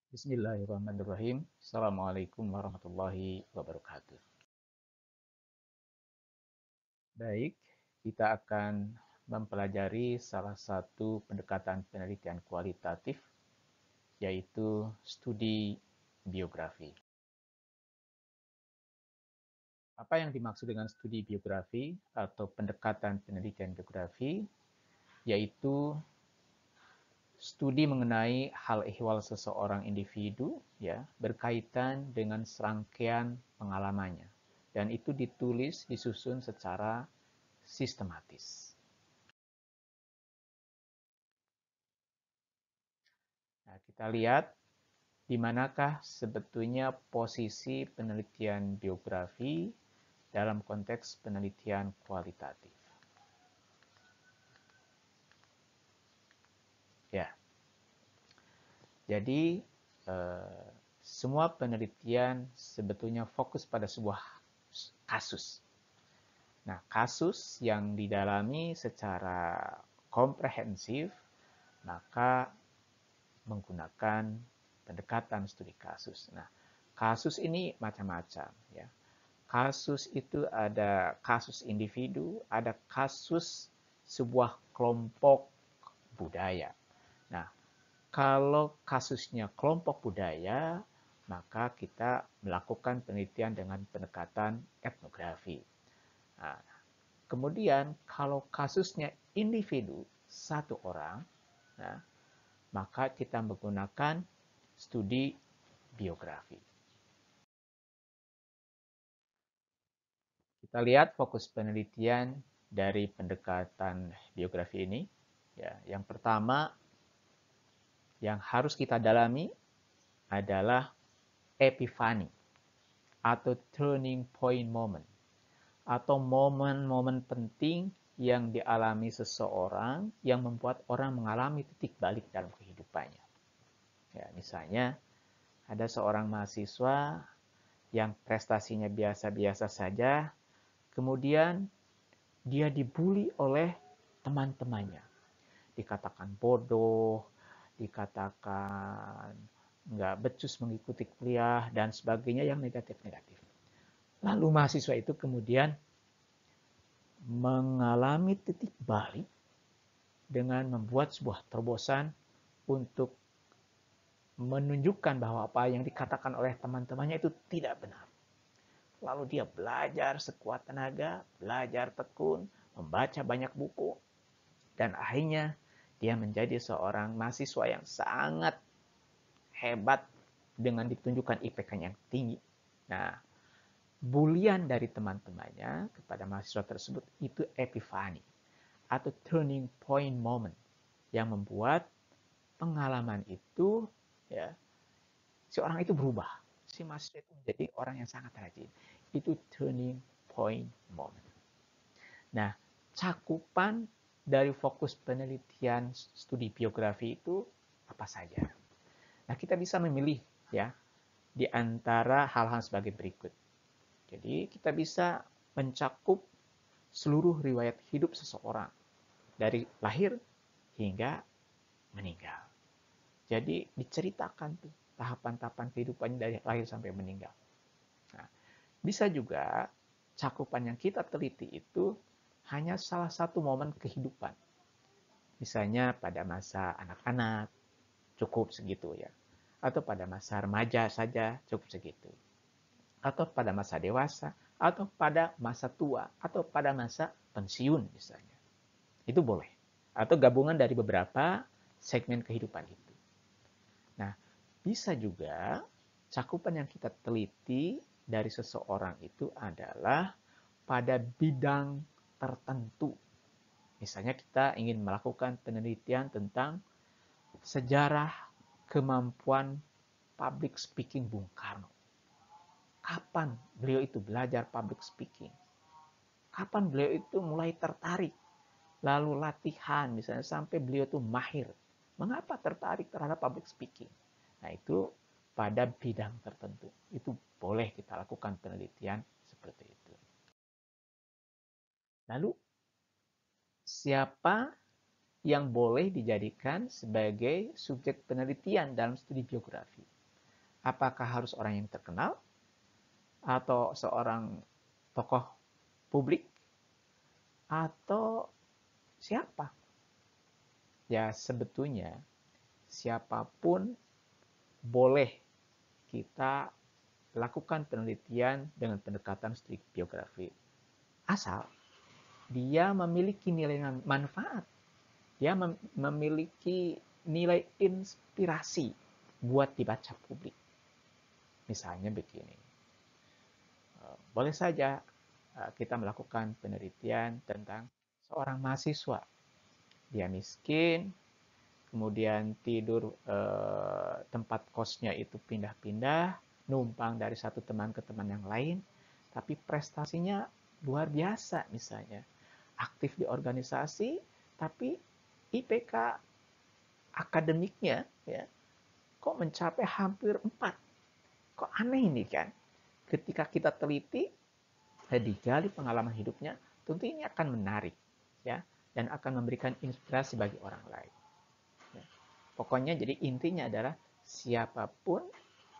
Bismillahirrahmanirrahim. Assalamualaikum warahmatullahi wabarakatuh. Baik, kita akan mempelajari salah satu pendekatan penelitian kualitatif, yaitu studi biografi. Apa yang dimaksud dengan studi biografi atau pendekatan penelitian biografi? Yaitu studi mengenai hal ehwal seseorang individu ya berkaitan dengan serangkaian pengalamannya, dan itu ditulis disusun secara sistematis. Nah, kita lihat di manakah sebetulnya posisi penelitian biografi dalam konteks penelitian kualitatif. Ya, jadi semua penelitian sebetulnya fokus pada sebuah kasus. Nah, kasus yang didalami secara komprehensif, maka menggunakan pendekatan studi kasus. Nah, kasus ini macam-macam ya. Kasus itu ada kasus individu, ada kasus sebuah kelompok budaya. Nah, kalau kasusnya kelompok budaya, maka kita melakukan penelitian dengan pendekatan etnografi. Nah, kemudian kalau kasusnya individu, satu orang, nah, maka kita menggunakan studi biografi. Kita lihat fokus penelitian dari pendekatan biografi ini. Ya, yang pertama yang harus kita dalami adalah epifani atau turning point moment, atau momen-momen penting yang dialami seseorang yang membuat orang mengalami titik balik dalam kehidupannya. Ya, misalnya ada seorang mahasiswa yang prestasinya biasa-biasa saja, kemudian dia dibully oleh teman-temannya. Dikatakan bodoh, dikatakan nggak becus mengikuti kuliah, dan sebagainya yang negatif-negatif. Lalu mahasiswa itu kemudian mengalami titik balik dengan membuat sebuah terobosan untuk menunjukkan bahwa apa yang dikatakan oleh teman-temannya itu tidak benar. Lalu dia belajar sekuat tenaga, belajar tekun, membaca banyak buku, dan akhirnya dia menjadi seorang mahasiswa yang sangat hebat dengan ditunjukkan IPK yang tinggi. Nah, bulian dari teman-temannya kepada mahasiswa tersebut itu epifani atau turning point moment yang membuat pengalaman itu ya si orang itu berubah. Si mahasiswa itu menjadi orang yang sangat rajin. Itu turning point moment. Nah, cakupan dari fokus penelitian studi biografi itu apa saja? Nah, kita bisa memilih ya di antara hal-hal sebagai berikut. Jadi, kita bisa mencakup seluruh riwayat hidup seseorang dari lahir hingga meninggal. Jadi, diceritakan tuh tahapan-tahapan kehidupannya dari lahir sampai meninggal. Nah, bisa juga cakupan yang kita teliti itu hanya salah satu momen kehidupan. Misalnya pada masa anak-anak, cukup segitu ya. Atau pada masa remaja saja, cukup segitu. Atau pada masa dewasa, atau pada masa tua, atau pada masa pensiun misalnya. Itu boleh. Atau gabungan dari beberapa segmen kehidupan itu. Nah, bisa juga cakupan yang kita teliti dari seseorang itu adalah pada bidang tertentu. Misalnya kita ingin melakukan penelitian tentang sejarah kemampuan public speaking Bung Karno. Kapan beliau itu belajar public speaking? Kapan beliau itu mulai tertarik? Lalu latihan misalnya sampai beliau itu mahir. Mengapa tertarik terhadap public speaking? Nah, itu pada bidang tertentu. Itu boleh kita lakukan penelitian seperti itu. Lalu, siapa yang boleh dijadikan sebagai subjek penelitian dalam studi biografi? Apakah harus orang yang terkenal atau seorang tokoh publik atau siapa? Ya sebetulnya siapapun boleh kita lakukan penelitian dengan pendekatan studi biografi. Asal dia memiliki nilai manfaat, dia memiliki nilai inspirasi buat dibaca publik. Misalnya begini, boleh saja kita melakukan penelitian tentang seorang mahasiswa. Dia miskin, kemudian tidur tempat kosnya itu pindah-pindah, numpang dari satu teman ke teman yang lain, tapi prestasinya luar biasa misalnya. Aktif di organisasi, tapi IPK akademiknya ya kok mencapai hampir 4. Kok aneh ini kan? Ketika kita teliti, digali pengalaman hidupnya, tentu ini akan menarik ya dan akan memberikan inspirasi bagi orang lain. Ya. Pokoknya jadi intinya adalah siapapun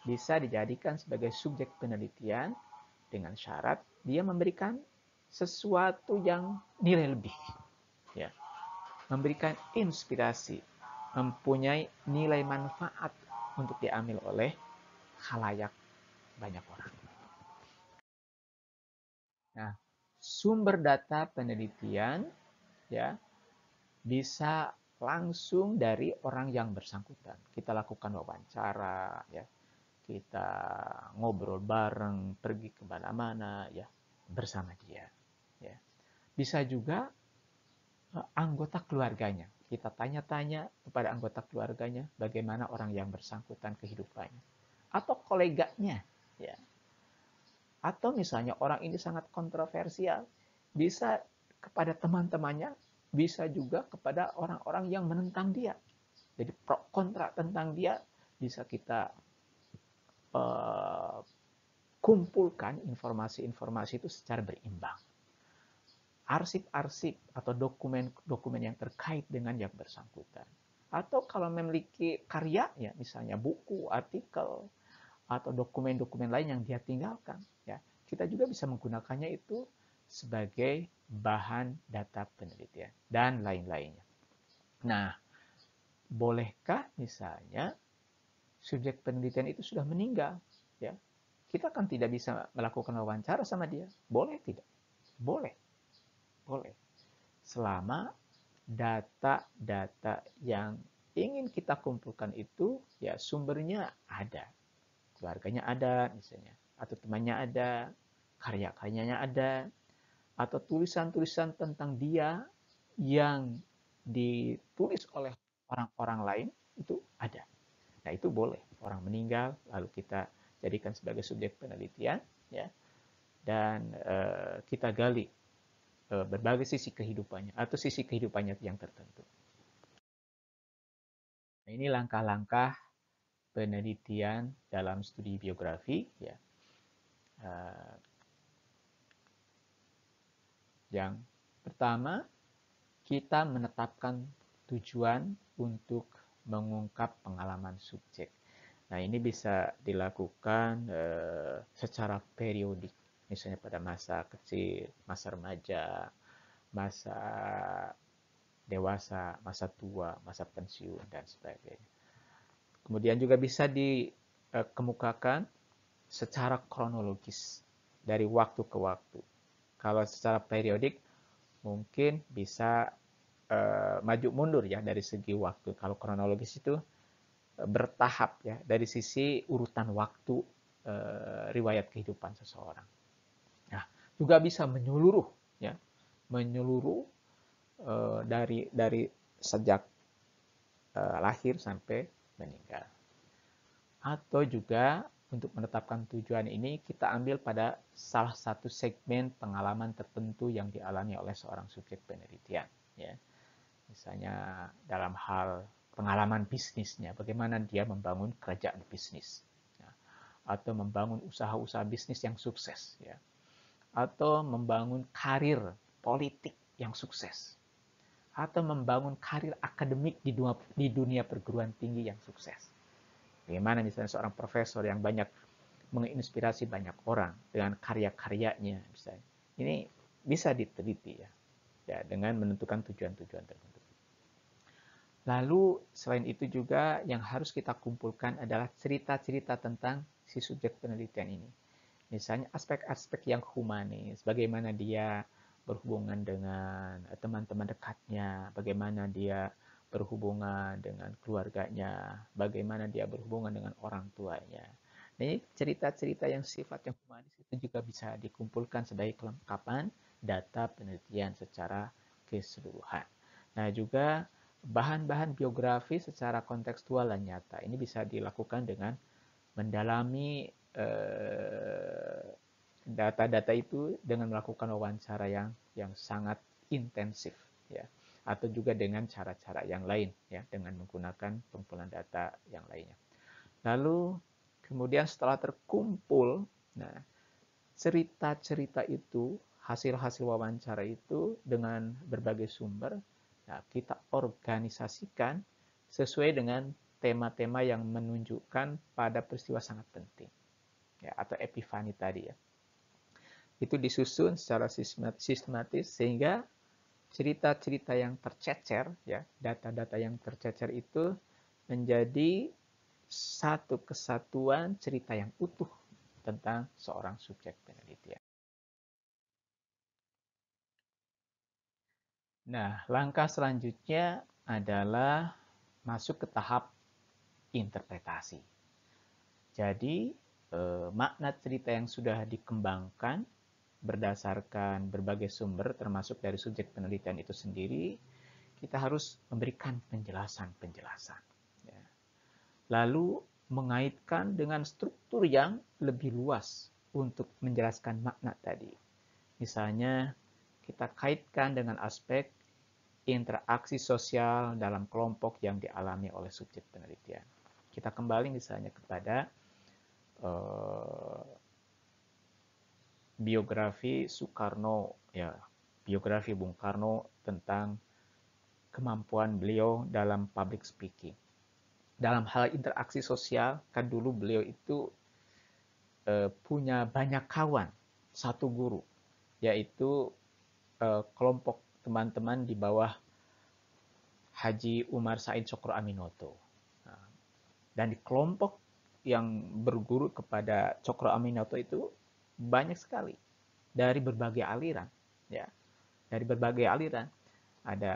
bisa dijadikan sebagai subjek penelitian dengan syarat dia memberikan sesuatu yang nilai lebih. Ya. Memberikan inspirasi, mempunyai nilai manfaat untuk diambil oleh khalayak banyak orang. Nah, sumber data penelitian ya bisa langsung dari orang yang bersangkutan. Kita lakukan wawancara, ya, kita ngobrol bareng, pergi ke mana-mana, ya, bersama dia. Ya. Bisa juga anggota keluarganya. Kita tanya-tanya kepada anggota keluarganya bagaimana orang yang bersangkutan kehidupannya. Atau koleganya, ya. Atau misalnya orang ini sangat kontroversial, bisa kepada teman-temannya, bisa juga kepada orang-orang yang menentang dia. Jadi pro kontra tentang dia bisa kita kumpulkan informasi-informasi itu secara berimbang. Arsip-arsip atau dokumen-dokumen yang terkait dengan yang bersangkutan. Atau kalau memiliki karya, ya misalnya buku, artikel, atau dokumen-dokumen lain yang dia tinggalkan, ya kita juga bisa menggunakannya itu sebagai bahan data penelitian dan lain-lainnya. Nah, bolehkah misalnya subjek penelitian itu sudah meninggal, ya kita kan tidak bisa melakukan wawancara sama dia, boleh tidak? Boleh. Boleh. Selama data-data yang ingin kita kumpulkan itu ya sumbernya ada. Keluarganya ada misalnya, atau temannya ada, karya-karyanya ada, atau tulisan-tulisan tentang dia yang ditulis oleh orang-orang lain itu ada. Nah, itu boleh. Orang meninggal lalu kita jadikan sebagai subjek penelitian ya. Dan kita gali berbagai sisi kehidupannya atau sisi kehidupannya yang tertentu. Nah, ini langkah-langkah penelitian dalam studi biografi ya. Yang pertama, kita menetapkan tujuan untuk mengungkap pengalaman subjek. Nah, ini bisa dilakukan secara periodik, misalnya pada masa kecil, masa remaja, masa dewasa, masa tua, masa pensiun, dan sebagainya. Kemudian juga bisa dikemukakan secara kronologis dari waktu ke waktu. Kalau secara periodik mungkin bisa maju mundur ya dari segi waktu. Kalau kronologis itu bertahap ya dari sisi urutan waktu riwayat kehidupan seseorang. Nah, juga bisa menyeluruh ya, menyeluruh dari sejak lahir sampai meninggal. Atau juga untuk menetapkan tujuan ini kita ambil pada salah satu segmen pengalaman tertentu yang dialami oleh seorang subjek penelitian ya. Misalnya dalam hal pengalaman bisnisnya, bagaimana dia membangun kerajaan bisnis ya. Atau membangun usaha-usaha bisnis yang sukses ya. Atau membangun karir politik yang sukses. Atau membangun karir akademik di dunia perguruan tinggi yang sukses. Bagaimana misalnya seorang profesor yang banyak menginspirasi banyak orang dengan karya-karyanya misalnya. Ini bisa diteliti ya dengan menentukan tujuan-tujuan tertentu. Lalu selain itu juga yang harus kita kumpulkan adalah cerita-cerita tentang si subjek penelitian ini. Misalnya aspek-aspek yang humanis, bagaimana dia berhubungan dengan teman-teman dekatnya, bagaimana dia berhubungan dengan keluarganya, bagaimana dia berhubungan dengan orang tuanya. Nah, ini cerita-cerita yang sifatnya humanis itu juga bisa dikumpulkan sebagai kelengkapan data penelitian secara keseluruhan. Nah, juga bahan-bahan biografi secara kontekstual dan nyata. Ini bisa dilakukan dengan mendalami data-data itu dengan melakukan wawancara yang sangat intensif ya, atau juga dengan cara-cara yang lain ya, dengan menggunakan pengumpulan data yang lainnya. Lalu kemudian setelah terkumpul, nah cerita-cerita itu, hasil-hasil wawancara itu dengan berbagai sumber, nah, kita organisasikan sesuai dengan tema-tema yang menunjukkan pada peristiwa sangat penting ya, atau epifani tadi ya. Itu disusun secara sistematis sehingga cerita-cerita yang tercecer ya, data-data yang tercecer itu menjadi satu kesatuan cerita yang utuh tentang seorang subjek penelitian. Nah, langkah selanjutnya adalah masuk ke tahap interpretasi. Jadi, makna cerita yang sudah dikembangkan berdasarkan berbagai sumber termasuk dari subjek penelitian itu sendiri, kita harus memberikan penjelasan-penjelasan. Ya. Lalu mengaitkan dengan struktur yang lebih luas untuk menjelaskan makna tadi. Misalnya kita kaitkan dengan aspek interaksi sosial dalam kelompok yang dialami oleh subjek penelitian. Kita kembali misalnya kepada biografi Soekarno, ya, biografi Bung Karno tentang kemampuan beliau dalam public speaking. Dalam hal interaksi sosial, kan dulu beliau itu punya banyak kawan, satu guru, yaitu kelompok teman-teman di bawah Haji Umar Said Sokro Aminoto. Nah, dan di kelompok yang berguru kepada Cokro Aminoto itu banyak sekali dari berbagai aliran, ya, dari berbagai aliran. Ada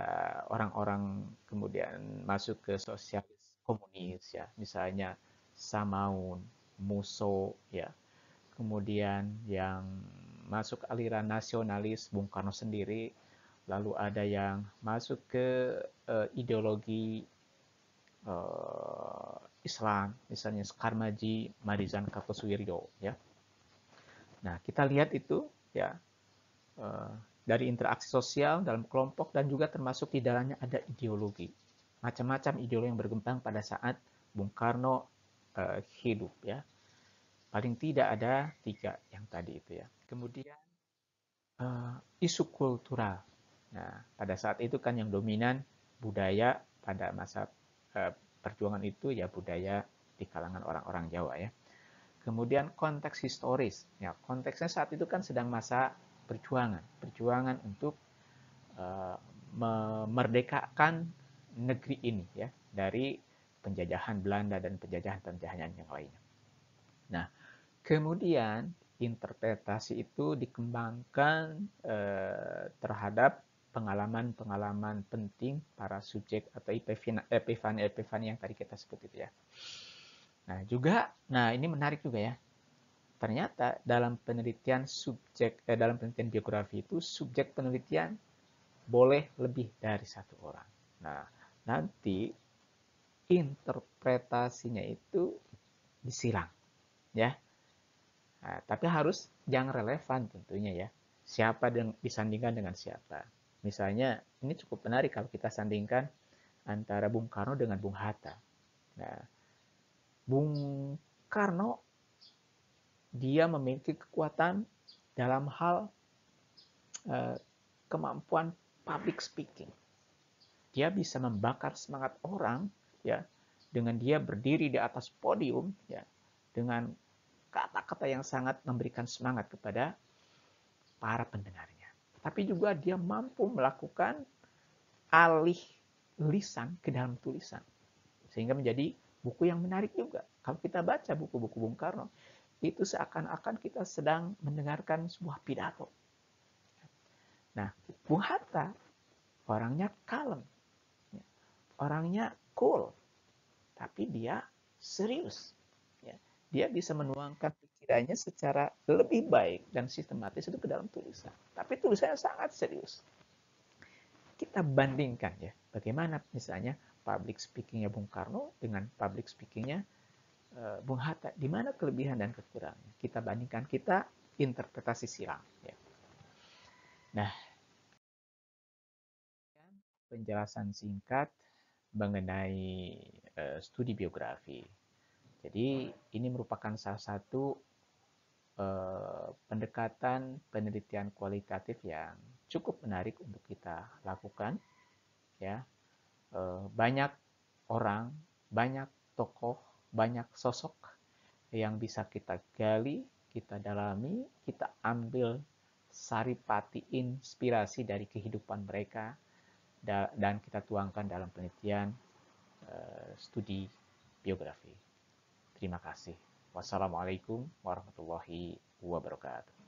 orang-orang kemudian masuk ke sosialis komunis, ya, misalnya Samaun, Musso, ya, kemudian yang masuk aliran nasionalis Bung Karno sendiri, lalu ada yang masuk ke ideologi Islam, misalnya Skarmaji, Marizan Kartosuwiryo, ya. Nah, kita lihat itu ya dari interaksi sosial dalam kelompok dan juga termasuk di dalamnya ada ideologi. Macam-macam ideologi yang berkembang pada saat Bung Karno hidup ya. Paling tidak ada 3 yang tadi itu ya. Kemudian isu kultural. Nah, pada saat itu kan yang dominan budaya pada masa perjuangan itu ya budaya di kalangan orang-orang Jawa ya. Kemudian konteks historis. Ya, konteksnya saat itu kan sedang masa perjuangan untuk memerdekakan negeri ini ya dari penjajahan Belanda dan penjajahan-penjajahan yang lainnya. Nah, kemudian interpretasi itu dikembangkan terhadap pengalaman-pengalaman penting para subjek atau epifani yang tadi kita sebut itu ya. Nah, juga, nah ini menarik juga ya. Ternyata dalam penelitian dalam penelitian biografi itu subjek penelitian boleh lebih dari 1 orang. Nah, nanti interpretasinya itu disilang, ya. Nah, tapi harus yang relevan tentunya ya. Siapa disandingkan dengan siapa. Misalnya, ini cukup menarik kalau kita sandingkan antara Bung Karno dengan Bung Hatta. Nah, Bung Karno dia memiliki kekuatan dalam hal kemampuan public speaking. Dia bisa membakar semangat orang ya dengan dia berdiri di atas podium, ya, dengan kata-kata yang sangat memberikan semangat kepada para pendengarnya. Tapi juga dia mampu melakukan alih lisan ke dalam tulisan, sehingga menjadi buku yang menarik juga. Kalau kita baca buku-buku Bung Karno, itu seakan-akan kita sedang mendengarkan sebuah pidato. Nah, Bung Hatta orangnya kalem, orangnya cool, tapi dia serius. Dia bisa menuangkan pikirannya secara lebih baik dan sistematis itu ke dalam tulisan. Tapi tulisannya sangat serius. Kita bandingkan ya, bagaimana misalnya public speakingnya Bung Karno dengan public speakingnya Bung Hatta. Di mana kelebihan dan kekurangannya? Kita bandingkan, kita interpretasi silang. Ya. Nah, penjelasan singkat mengenai studi biografi. Jadi ini merupakan salah satu pendekatan penelitian kualitatif yang cukup menarik untuk kita lakukan. Ya, banyak orang, banyak tokoh, banyak sosok yang bisa kita gali, kita dalami, kita ambil saripati inspirasi dari kehidupan mereka dan kita tuangkan dalam penelitian studi biografi. Terima kasih. Wassalamualaikum warahmatullahi wabarakatuh.